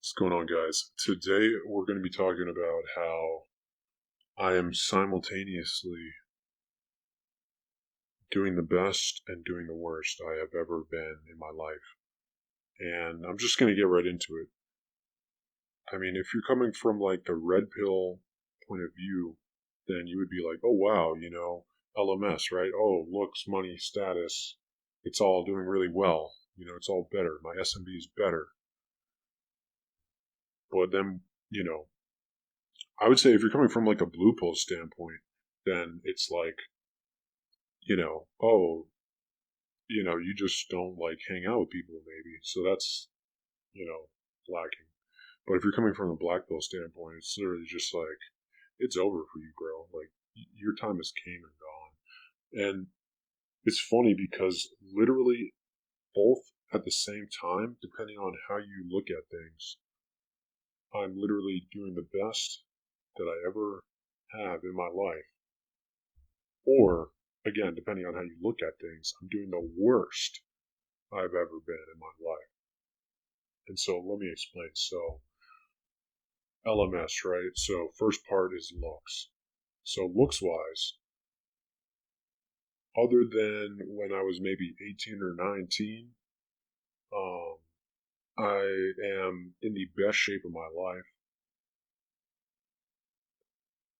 What's going on, guys? Today we're going to be talking about how I am simultaneously doing the best and doing the worst I have ever been in my life. And I'm just going to get right into it. I mean, if you're coming from like the red pill point of view, then you would be like, oh, wow, LMS, right? Oh, looks, money, status. It's all doing really well. It's all better. My SMB is better. But then, you know, I would say if you're coming from like a blue pill standpoint, then it's like, oh, you just don't like hang out with people maybe. So that's, you know, lacking. But if you're coming from the black pill standpoint, it's literally just like, it's over for you, bro. Like, your time is came and gone. And it's funny because literally both at the same time, depending on how you look at things, I'm literally doing the best that I ever have in my life. Or, again, depending on how you look at things, I'm doing the worst I've ever been in my life. And so let me explain. So, LMS, right? So, first part is looks. So, looks wise, other than when I was maybe 18 or 19, um, I am in the best shape of my life.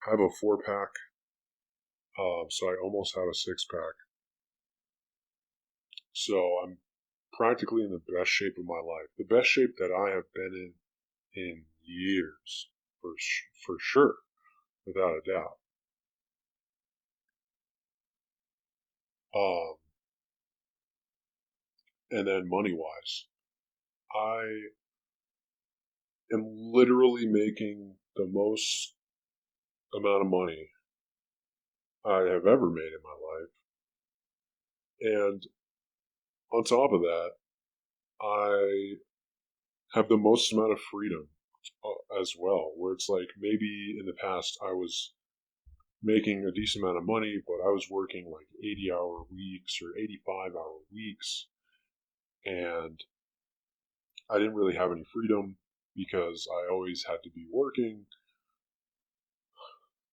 I have a 4 pack, so I almost have a 6 pack. So, I'm practically in the best shape of my life. The best shape that I have been in years, for sure, without a doubt. Um, and then money wise, I am literally making the most amount of money I have ever made in my life. And on top of that, I have the most amount of freedom as well, where it's like maybe in the past I was making a decent amount of money, but I was working like 80-hour weeks or 85-hour weeks. And I didn't really have any freedom because I always had to be working.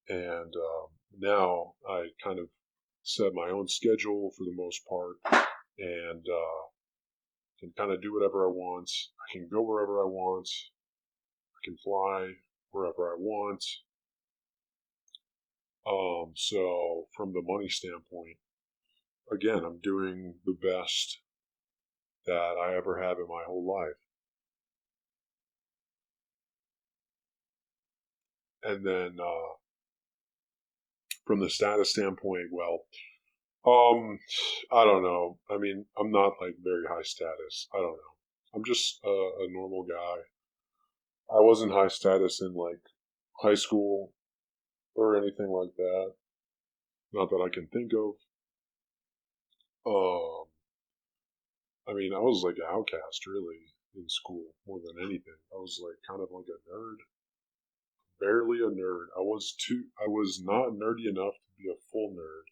And now I kind of set my own schedule for the most part and can kind of do whatever I want. I can go wherever I want. I can fly wherever I want. So from the money standpoint, again, I'm doing the best that I ever have in my whole life. And then from the status standpoint, well, I don't know. I mean, I'm not like very high status. I don't know. I'm just a normal guy. I wasn't high status in like high school or anything like that. Not that I can think of. Um, I mean, I was like an outcast really in school more than anything. I was like kind of like a nerd, barely a nerd. I was not nerdy enough to be a full nerd,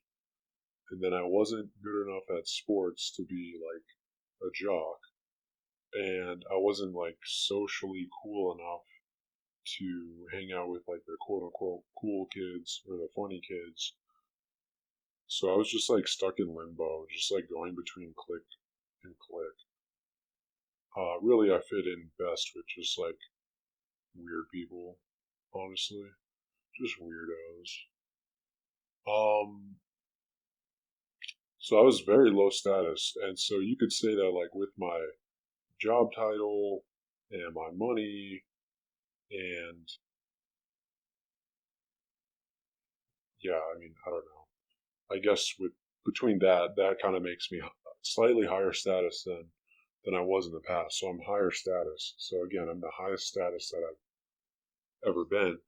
and then I wasn't good enough at sports to be like a jock, and I wasn't like socially cool enough to hang out with like the quote unquote cool kids or the funny kids. So I was just like stuck in limbo, just like going between clique and clique. Really, I fit in best with just like weird people, honestly, just weirdos. Um, so I was very low status, and so you could say that like with my job title and my money, and yeah, I mean, I don't know. I guess with between that kind of makes me slightly higher status than I was in the past. So I'm higher status. So again, I'm the highest status that I've ever been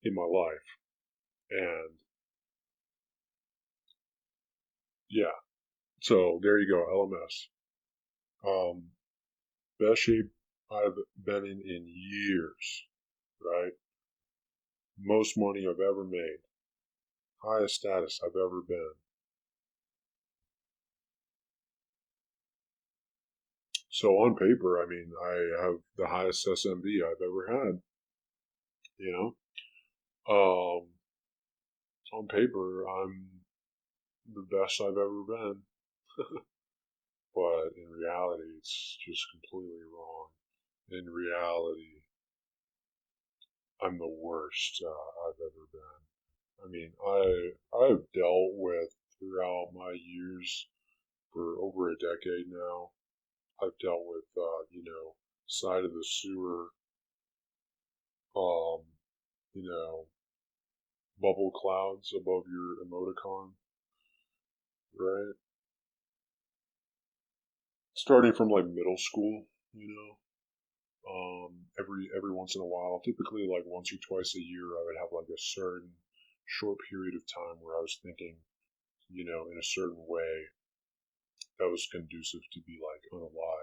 in my life. And yeah, so there you go, LMS. Um, Best shape I've been in years, right? Most money I've ever made, highest status I've ever been. So on paper, I mean, I have the highest SMB I've ever had. You know, on paper, I'm the best I've ever been, but in reality, it's just completely wrong. In reality, I'm the worst I've ever been. I mean, I've dealt with throughout my years for over a decade now. I've dealt with side of the sewer, um, you know, bubble clouds above your emoticon, right? Starting from like middle school, every once in a while, typically like once or twice a year, I would have like a certain short period of time where I was thinking, in a certain way that was conducive to be like unalive.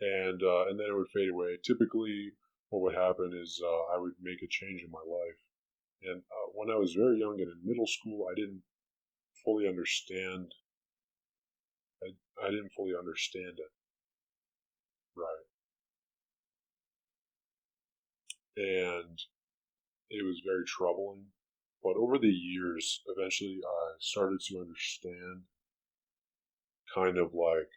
And then it would fade away. Typically, what would happen is I would make a change in my life, and when I was very young and in middle school, I didn't fully understand. I didn't fully understand it, right? And it was very troubling. But over the years, eventually, I started to understand, kind of like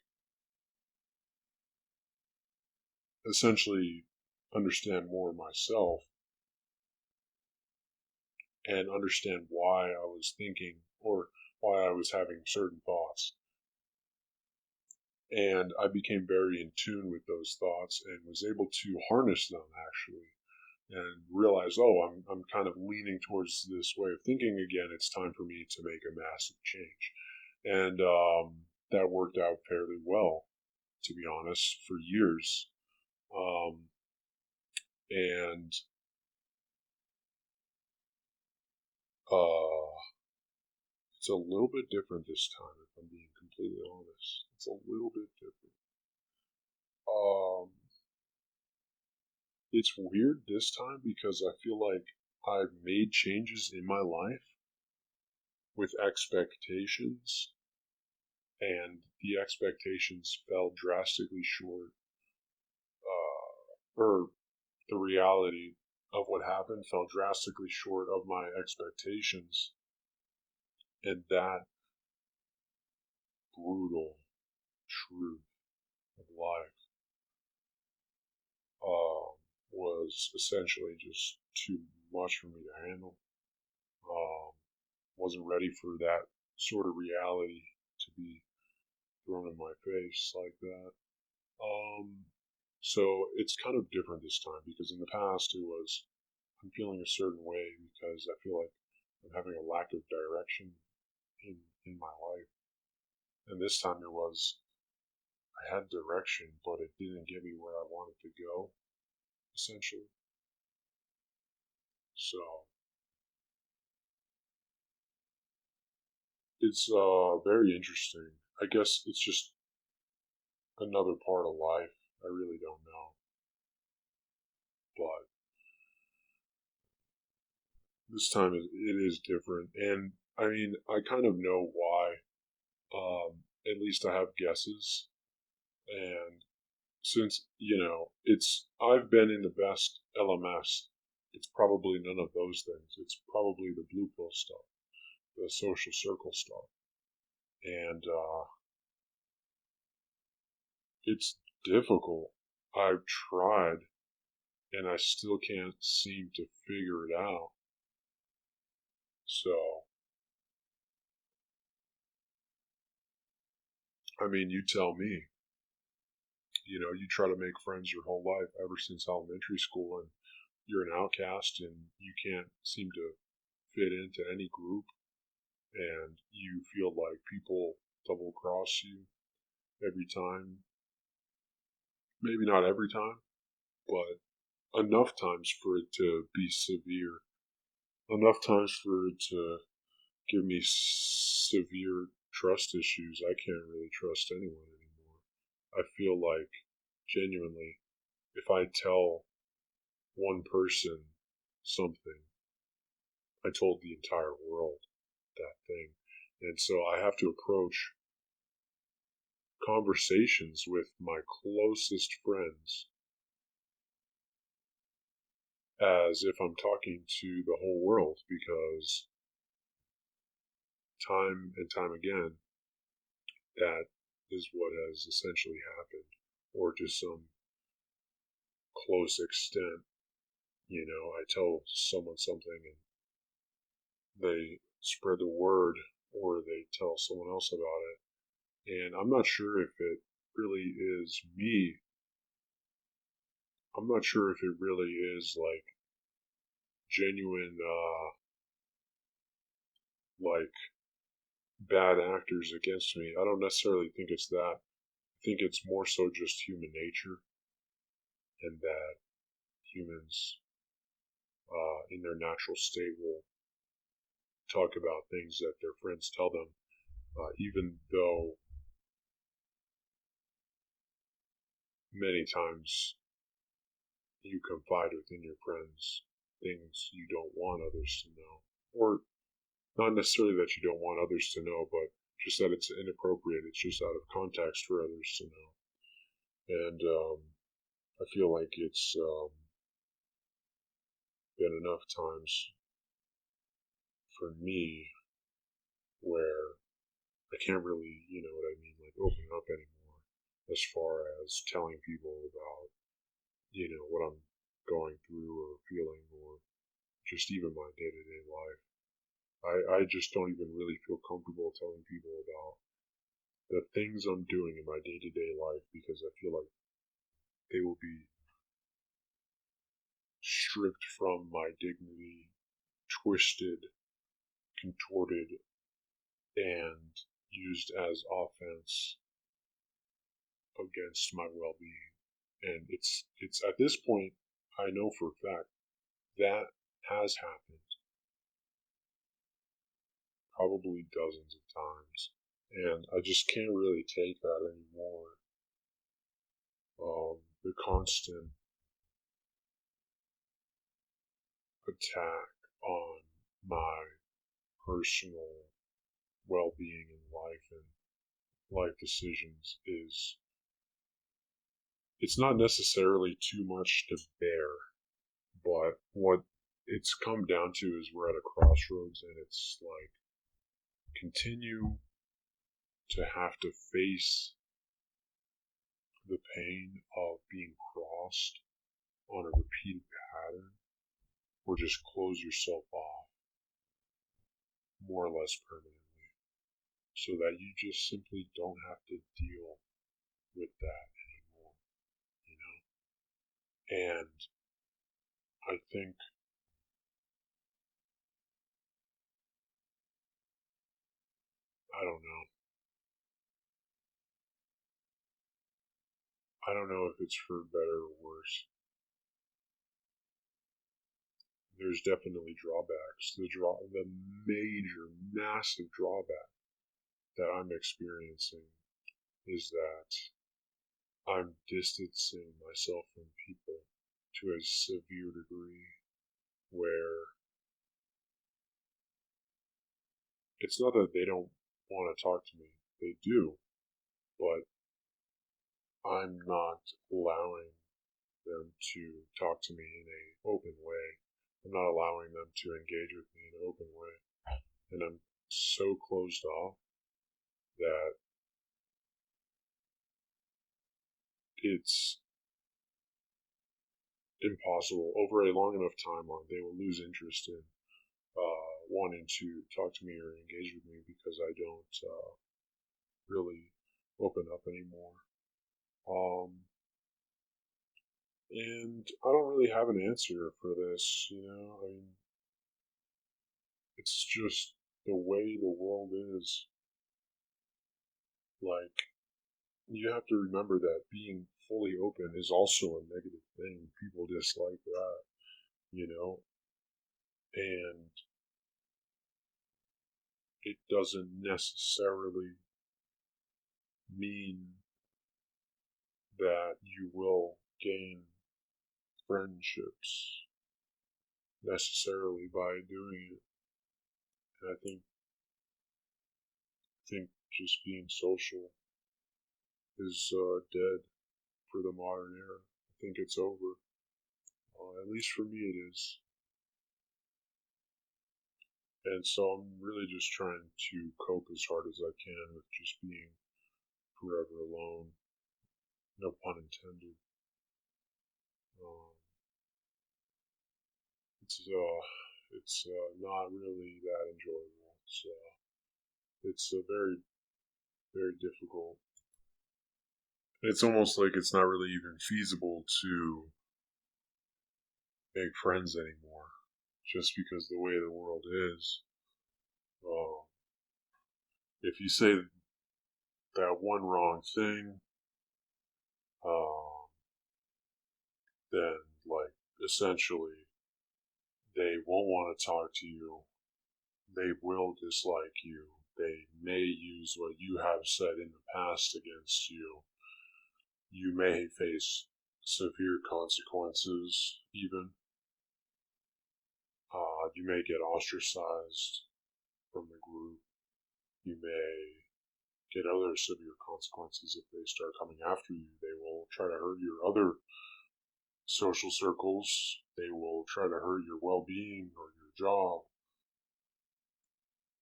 essentially understand more myself and understand why I was thinking or why I was having certain thoughts. And I became very in tune with those thoughts and was able to harness them actually and realize, oh, I'm kind of leaning towards this way of thinking again. It's time for me to make a massive change. And that worked out fairly well, to be honest, for years. Um, and uh, it's a little bit different this time, if I'm being completely honest. It's a little bit different. Um, it's weird this time because I feel like I've made changes in my life with expectations, and the expectations fell drastically short, or the reality of what happened fell drastically short of my expectations, and that brutal truth of life uh, was essentially just too much for me to handle. Um, wasn't ready for that sort of reality to be thrown in my face like that. Um, so it's kind of different this time because in the past it was I'm feeling a certain way because I feel like I'm having a lack of direction in in my life, and this time it was I had direction, but it didn't get me where I wanted to go, essentially. So it's very interesting. I guess it's just another part of life. I really don't know, but this time it is different, and I mean I kind of know why. At least I have guesses, and since it's I've been in the best LMS, it's probably none of those things. It's probably the blue pill stuff, the social circle stuff, and it's difficult. I've tried, and I still can't seem to figure it out. So, I mean, you tell me. You try to make friends your whole life ever since elementary school, and you're an outcast, and you can't seem to fit into any group, and you feel like people double cross you every time. Maybe not every time, but enough times for it to be severe. Enough times for it to give me severe trust issues. I can't really trust anyone anymore. I feel like, genuinely, if I tell one person something, I told the entire world that thing. And so I have to approach conversations with my closest friends as if I'm talking to the whole world, because time and time again, that is what has essentially happened, or to some close extent. I tell someone something and they spread the word, or they tell someone else about it. And I'm not sure if it really is me. I'm not sure if it really is like genuine, like bad actors against me. I don't necessarily think it's that. I think it's more so just human nature, and that humans, in their natural state, will talk about things that their friends tell them, even though many times you confide within your friends things you don't want others to know. Or not necessarily that you don't want others to know, but just that it's inappropriate. It's just out of context for others to know. And I feel like it's been enough times for me where I can't really, you know what I mean, like open up anymore as far as telling people about, what I'm going through or feeling, or just even my day to day life. I just don't even really feel comfortable telling people about the things I'm doing in my day to day life, because I feel like they will be stripped from my dignity, twisted, contorted, and used as offense against my well being. And it's at this point, I know for a fact that has happened probably dozens of times. And I just can't really take that anymore. The constant attack on my personal well being in life and life decisions it's not necessarily too much to bear, but what it's come down to is we're at a crossroads, and it's like continue to have to face the pain of being crossed on a repeated pattern, or just close yourself off more or less permanently, so that you just simply don't have to deal with that anymore, you know? And I think, I don't know, I don't know if it's for better or worse. There's definitely drawbacks. The major, massive drawback that I'm experiencing is that I'm distancing myself from people to a severe degree, where it's not that they don't want to talk to me, they do, but I'm not allowing them to talk to me in an open way. I'm not allowing them to engage with me in an open way. And I'm so closed off that it's impossible. Over a long enough timeline, they will lose interest in wanting to talk to me or engage with me, because I don't really open up anymore. Um, and I don't really have an answer for this, I mean, it's just the way the world is. Like, you have to remember that being fully open is also a negative thing. People dislike that, you know, and it doesn't necessarily mean that you will gain friendships necessarily by doing it. And I think just being social is dead for the modern era. I think it's over. At least for me, it is. And so I'm really just trying to cope as hard as I can with just being forever alone. No pun intended. Um, it's not really that enjoyable. It's very very difficult. It's almost like it's not really even feasible to make friends anymore, just because the way the world is. Uh, if you say that one wrong thing, uh, then like essentially they won't want to talk to you. They will dislike you. They may use what you have said in the past against you. You may face severe consequences, even. You may get ostracized from the group. You may get other severe consequences if they start coming after you. They will try to hurt your other social circles. They will try to hurt your well being or your job.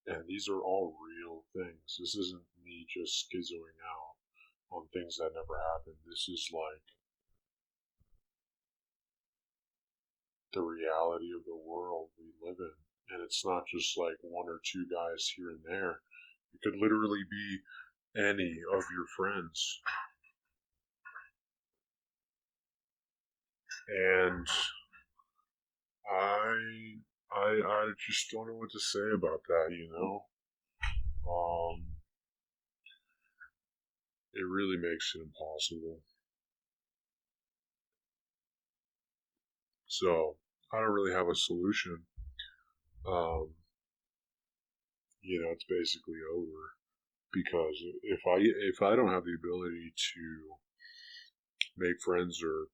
And these are all real things. This isn't me just schizoing out on things that never happened. This is like the reality of the world we live in. And it's not just like one or two guys here and there. It could literally be any of your friends. And I just don't know what to say about that. It really makes it impossible. So I don't really have a solution. Um, it's basically over because if I don't have the ability to make friends or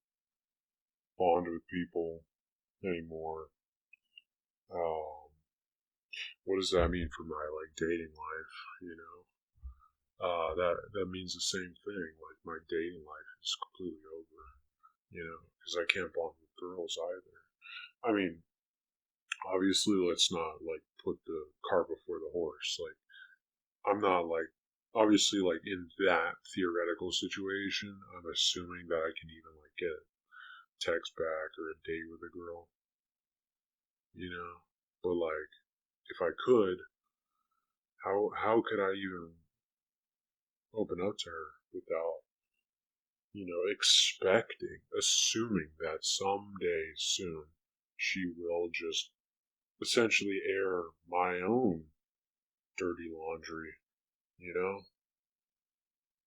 bond with people anymore, um, what does that mean for my like dating life? That means the same thing. Like my dating life is completely over. Because I can't bond with girls either. I mean, obviously, let's not like put the cart before the horse. Like, I'm not like obviously like in that theoretical situation. I'm assuming that I can even like get a text back or a date with a girl. You know, but like if I could, how could I even open up to her without assuming that someday soon she will just essentially air my own dirty laundry, you know?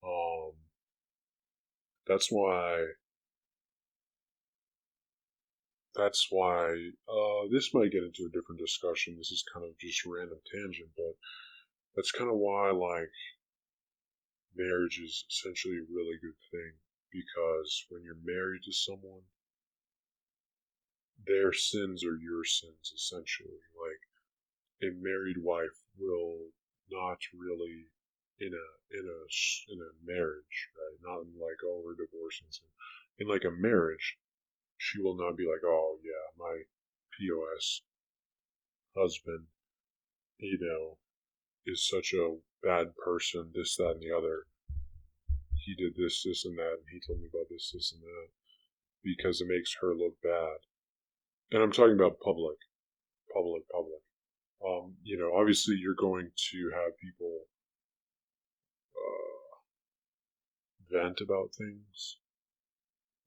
Um, that's why, this might get into a different discussion. This is kind of just a random tangent, but that's kind of why, like, marriage is essentially a really good thing. Because when you're married to someone, their sins are your sins, essentially. Like, a married wife will not really in a marriage, right? Not in like, oh, we're divorcing. In like a marriage, she will not be like, oh yeah, my POS husband, is such a bad person, this, that, and the other. He did this, and that, and he told me about this, and that, because it makes her look bad. And I'm talking about public. Obviously you're going to have people uh, vent about things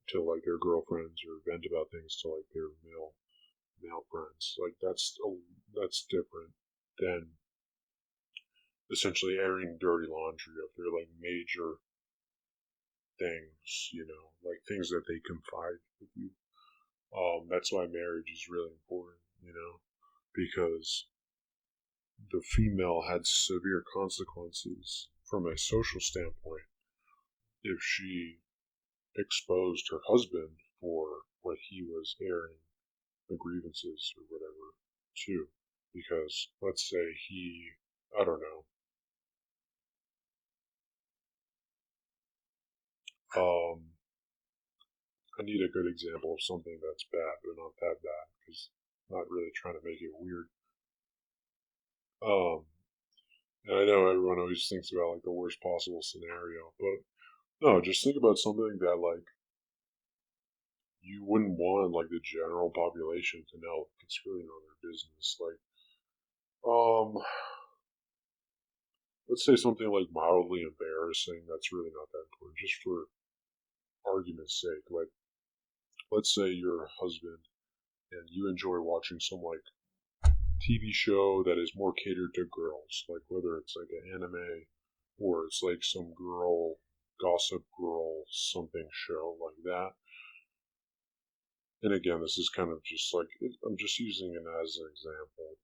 to like their girlfriends or vent about things to like their male friends. Like that's different than essentially airing dirty laundry of their like major things, like things that they confide with you. That's why marriage is really important, because the female had severe consequences from a social standpoint if she exposed her husband for what he was airing the grievances or whatever to. Because let's say I don't know, I need a good example of something that's bad, but not that bad, because I'm not really trying to make it weird. Um, and I know everyone always thinks about like the worst possible scenario, but no, just think about something that like you wouldn't want like the general population to know. It's really none of their business. Like, um, let's say something like mildly embarrassing. That's really not that important. Just for argument's sake, like let's say you're a husband and you enjoy watching some like TV show that is more catered to girls, like whether it's like an anime or it's like some girl, gossip girl, something show like that. And again, this is kind of just like, I'm just using it as an example.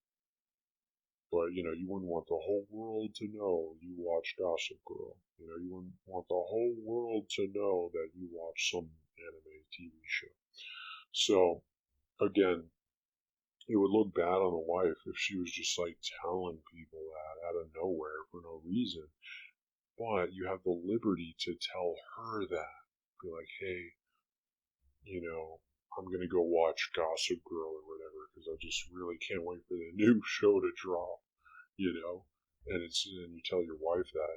But, you know, you wouldn't want the whole world to know you watch Gossip Girl. You know, you wouldn't want the whole world to know that you watch some anime TV show. So, again, it would look bad on the wife if she was just like telling people that out of nowhere for no reason. But you have the liberty to tell her that. Be like, hey, you know, I'm going to go watch Gossip Girl or whatever because I just really can't wait for the new show to drop, you know? And you tell your wife that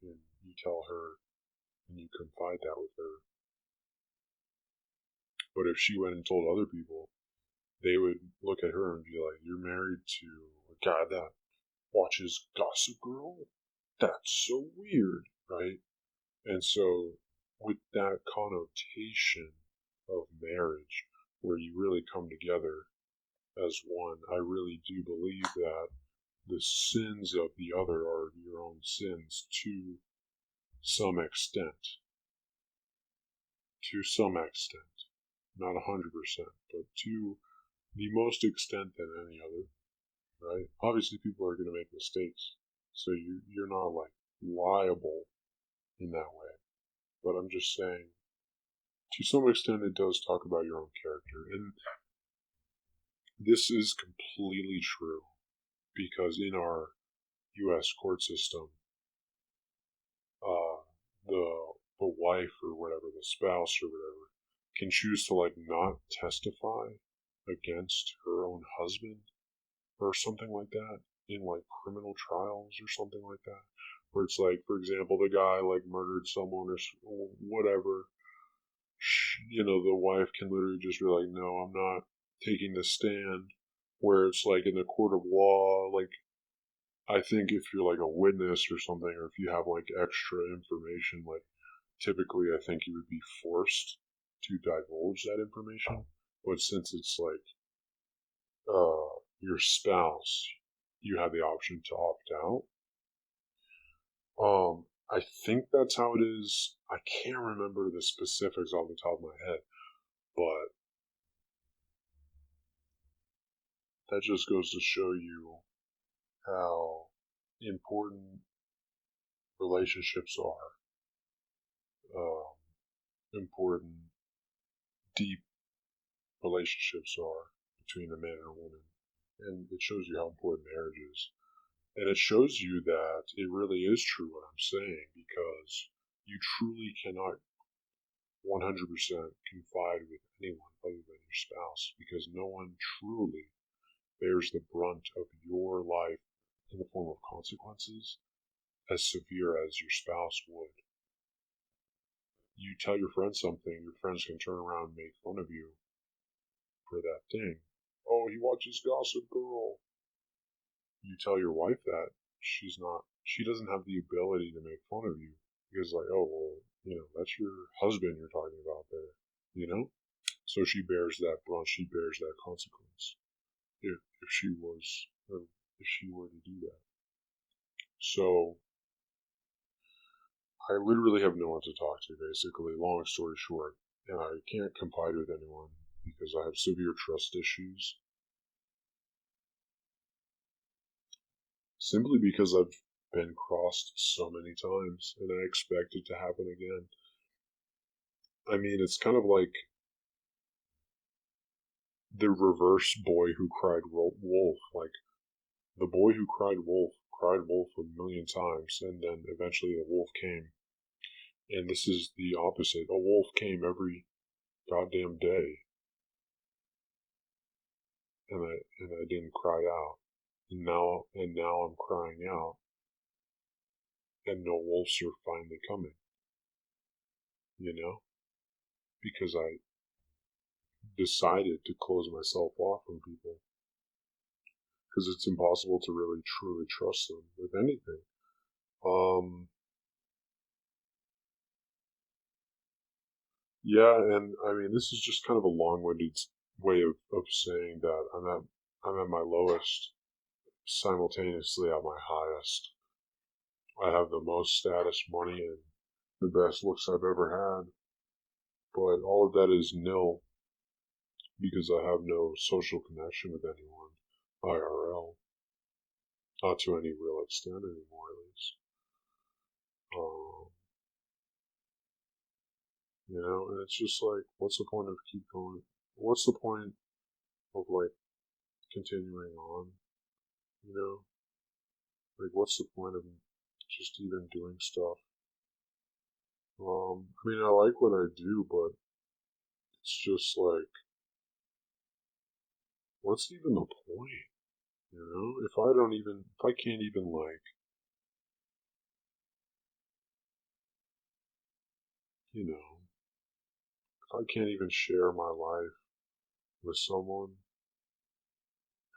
and you tell her and you confide that with her. But if she went and told other people, they would look at her and be like, you're married to a guy that watches Gossip Girl? That's so weird, right? And so, with that connotation of marriage, where you really come together as one, I really do believe that the sins of the other are your own sins to some extent. To some extent. Not 100%, but to the most extent than any other, right? Obviously, people are going to make mistakes, so you're not like liable in that way. But I'm just saying, to some extent, it does talk about your own character. And this is completely true because in our U.S. court system, uh, the wife or whatever, the spouse or whatever, can choose to like not testify against her own husband or something like that in like criminal trials or something like that. Where it's like, for example, the guy like murdered someone or whatever, you know, the wife can literally just be like, no, I'm not taking the stand. Where it's like in the court of law, like, I think if you're like a witness or something, or if you have like extra information, like, typically I think you would be forced to divulge that information. But since it's like, your spouse, you have the option to opt out. I think that's how it is. I can't remember the specifics off the top of my head, but that just goes to show you how important relationships are, important, deep relationships are between a man and a woman. And it shows you how important marriage is. And it shows you that it really is true what I'm saying because you truly cannot 100% confide with anyone other than your spouse because no one truly bears the brunt of your life in the form of consequences as severe as your spouse would. You tell your friends something, your friends can turn around and make fun of you for that thing. Oh, he watches Gossip Girl. You tell your wife that, she doesn't have the ability to make fun of you because, like, oh, well, you know, that's your husband you're talking about there, you know? So she bears that brunt, she bears that consequence if she was, or if she were to do that. So I literally have no one to talk to, basically, long story short, and I can't confide with anyone because I have severe trust issues. Simply because I've been crossed so many times and I expect it to happen again. I mean, it's kind of like the reverse boy who cried wolf. Like, the boy who cried wolf a million times, and then eventually the wolf came. And this is the opposite. A wolf came every goddamn day, and I didn't cry out. And now I'm crying out, and no wolves are finally coming. You know, because I decided to close myself off from people, because it's impossible to really truly trust them with anything. Yeah, and I mean, this is just kind of a long-winded way of saying that I'm at my lowest, simultaneously at my highest. I have the most status, money, and the best looks I've ever had, but all of that is nil because I have no social connection with anyone, IRL, not to any real extent anymore, at least. Um, and it's just like, what's the point of keep going? What's the point of like continuing on? You know, like what's the point of just even doing stuff? I mean, I like what I do, but it's just like, what's even the point? If I can't even like, you know, if I can't even share my life with someone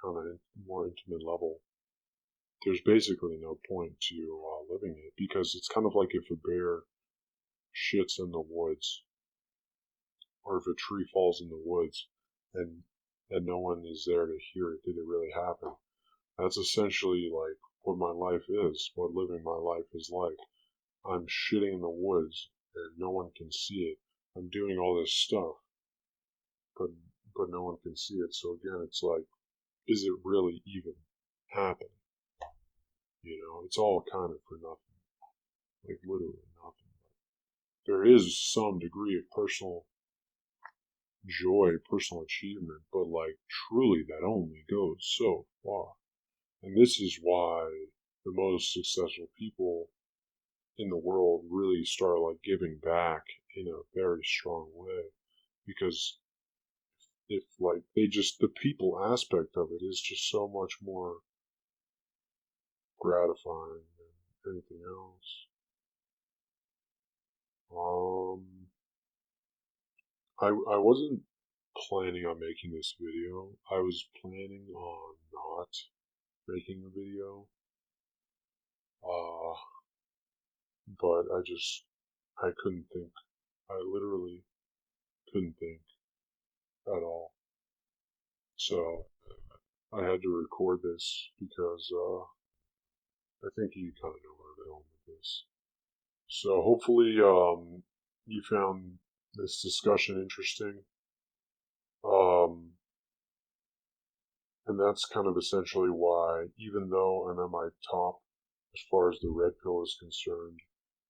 on a more intimate level, there's basically no point to living it, because it's kind of like if a bear shits in the woods, or if a tree falls in the woods, and no one is there to hear it. Did it really happen? That's essentially like what my life is, what living my life is like. I'm shitting in the woods and no one can see it. I'm doing all this stuff, but no one can see it. So again, it's like, is it really even happening? It's all kind of for nothing, like literally nothing. There is some degree of personal joy, personal achievement, but like truly that only goes so far. And this is why the most successful people in the world really start like giving back in a very strong way, because if like the people aspect of it is just so much more gratifying than anything else. I wasn't planning on making this video. I was planning on not making a video. Uh, but I couldn't think. I literally couldn't think at all. So I had to record this because I think you kind of know where I'm going with this. So hopefully you found this discussion interesting. Um, and that's kind of essentially why, even though I'm at my top as far as the red pill is concerned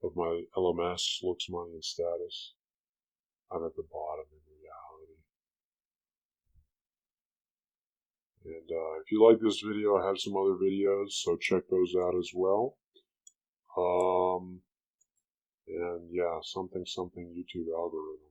of my LMS, looks, money, and status, I'm at the bottom in reality. And if you like this video, I have some other videos, so check those out as well. And yeah, something YouTube algorithm.